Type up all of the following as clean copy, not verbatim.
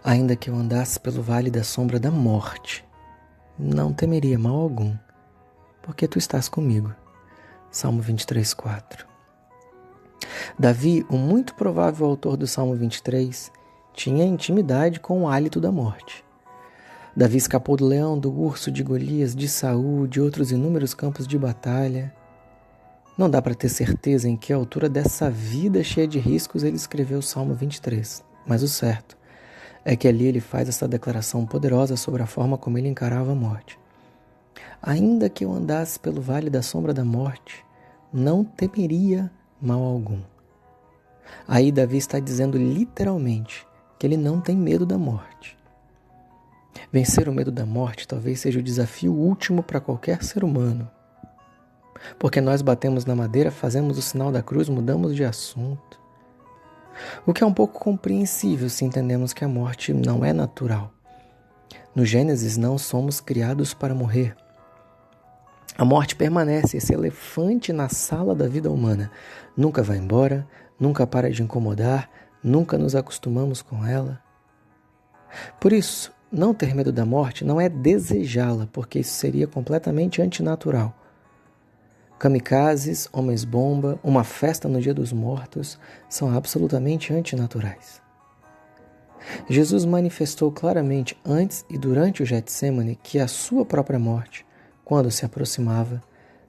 Ainda que eu andasse pelo vale da sombra da morte, não temeria mal algum, porque tu estás comigo. Salmo 23, 4. Davi, o muito provável autor do Salmo 23, tinha intimidade com o hálito da morte. Davi escapou do leão, do urso, de Golias, de Saul, de outros inúmeros campos de batalha. Não dá para ter certeza em que altura dessa vida cheia de riscos ele escreveu o Salmo 23, mas o certo é que ali ele faz essa declaração poderosa sobre a forma como ele encarava a morte. Ainda que eu andasse pelo vale da sombra da morte, não temeria mal algum. Aí Davi está dizendo literalmente que ele não tem medo da morte. Vencer o medo da morte talvez seja o desafio último para qualquer ser humano. Porque nós batemos na madeira, fazemos o sinal da cruz, mudamos de assunto. O que é um pouco compreensível se entendemos que a morte não é natural. No Gênesis, não somos criados para morrer. A morte permanece, esse elefante na sala da vida humana. Nunca vai embora, nunca para de incomodar, nunca nos acostumamos com ela. Por isso, não ter medo da morte não é desejá-la, porque isso seria completamente antinatural. Kamikazes, homens-bomba, uma festa no Dia dos Mortos são absolutamente antinaturais. Jesus manifestou claramente antes e durante o Getsêmani que a sua própria morte, quando se aproximava,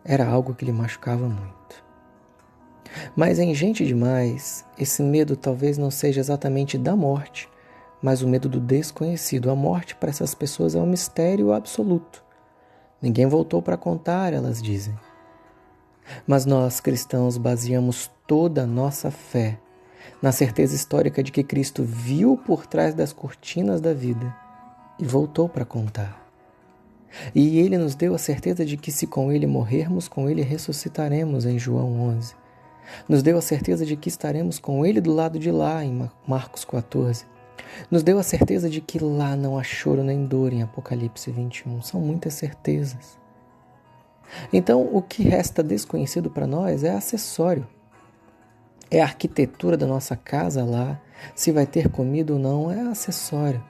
era algo que lhe machucava muito. Mas em gente demais, esse medo talvez não seja exatamente da morte, mas o medo do desconhecido. A morte para essas pessoas é um mistério absoluto. Ninguém voltou para contar, elas dizem. Mas nós, cristãos, baseamos toda a nossa fé na certeza histórica de que Cristo viu por trás das cortinas da vida e voltou para contar. E Ele nos deu a certeza de que se com Ele morrermos, com Ele ressuscitaremos, em João 11. Nos deu a certeza de que estaremos com Ele do lado de lá, em Marcos 14. Nos deu a certeza de que lá não há choro nem dor, em Apocalipse 21. São muitas certezas. Então, o que resta desconhecido para nós é acessório. É a arquitetura da nossa casa lá, se vai ter comida ou não, é acessório.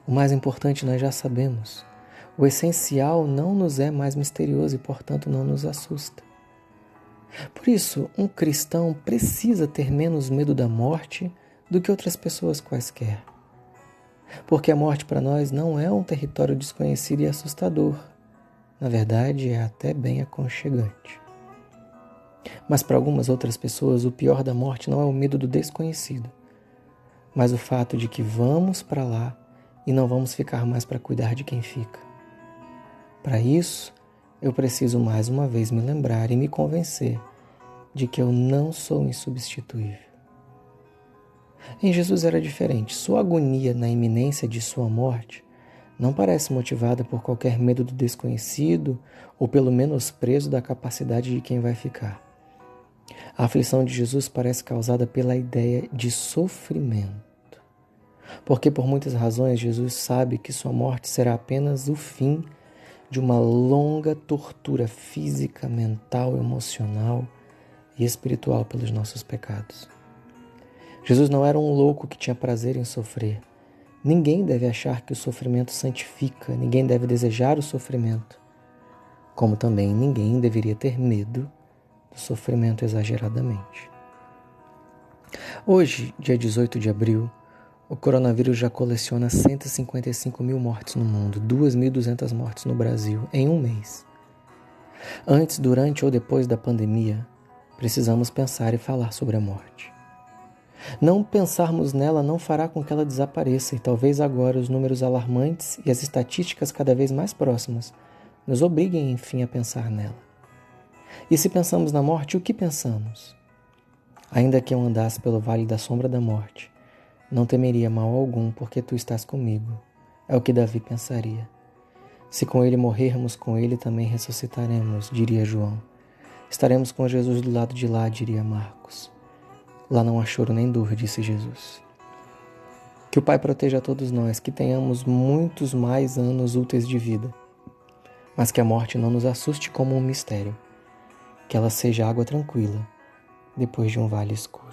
O mais importante nós já sabemos. O essencial não nos é mais misterioso e, portanto, não nos assusta. Por isso, um cristão precisa ter menos medo da morte do que outras pessoas quaisquer. Porque a morte para nós não é um território desconhecido e assustador. Na verdade, é até bem aconchegante. Mas para algumas outras pessoas, o pior da morte não é o medo do desconhecido, mas o fato de que vamos para lá e não vamos ficar mais para cuidar de quem fica. Para isso, eu preciso mais uma vez me lembrar e me convencer de que eu não sou insubstituível. Em Jesus era diferente. Sua agonia na iminência de sua morte não parece motivada por qualquer medo do desconhecido ou pelo menosprezo da capacidade de quem vai ficar. A aflição de Jesus parece causada pela ideia de sofrimento. Porque por muitas razões Jesus sabe que sua morte será apenas o fim de uma longa tortura física, mental, emocional e espiritual pelos nossos pecados. Jesus não era um louco que tinha prazer em sofrer. Ninguém deve achar que o sofrimento santifica, ninguém deve desejar o sofrimento, como também ninguém deveria ter medo do sofrimento exageradamente. Hoje, dia 18 de abril, o coronavírus já coleciona 155 mil mortes no mundo, 2.200 mortes no Brasil, em um mês. Antes, durante ou depois da pandemia, precisamos pensar e falar sobre a morte. Não pensarmos nela não fará com que ela desapareça e talvez agora os números alarmantes e as estatísticas cada vez mais próximas nos obriguem, enfim, a pensar nela. E se pensamos na morte, o que pensamos? Ainda que eu andasse pelo vale da sombra da morte, não temeria mal algum, porque tu estás comigo. É o que Davi pensaria. Se com ele morrermos, com ele também ressuscitaremos, diria João. Estaremos com Jesus do lado de lá, diria Marcos. Lá não há choro nem dor, disse Jesus. Que o Pai proteja a todos nós, que tenhamos muitos mais anos úteis de vida, mas que a morte não nos assuste como um mistério, que ela seja água tranquila depois de um vale escuro.